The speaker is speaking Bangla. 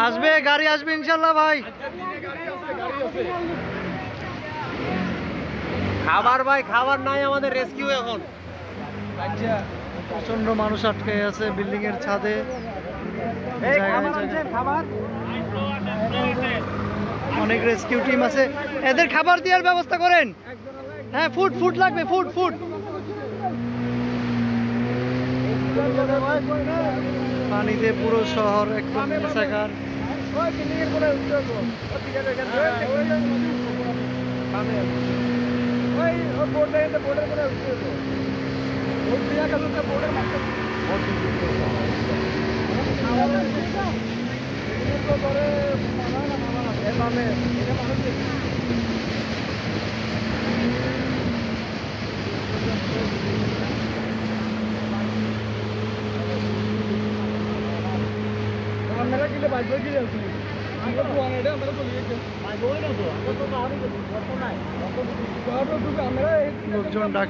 আসবে, গাড়ি আসবে ইনশাল্লাহ ভাই। খাবার ভাই, খাবার নাই আমাদের, রেস্কিউ এখন। আচ্ছা, প্রচন্ড মানুষ আটকে আছে বিল্ডিং এর ছাদে। খাবার অনেক রেস্কিউ টিম আছে, এদের খাবার দেওয়ার ব্যবস্থা করেন। হ্যাঁ, ফুড ফুড লাগবে, ফুড ফুড। পানিতে পুরো শহর একদম একাকার। লোকজন ডাক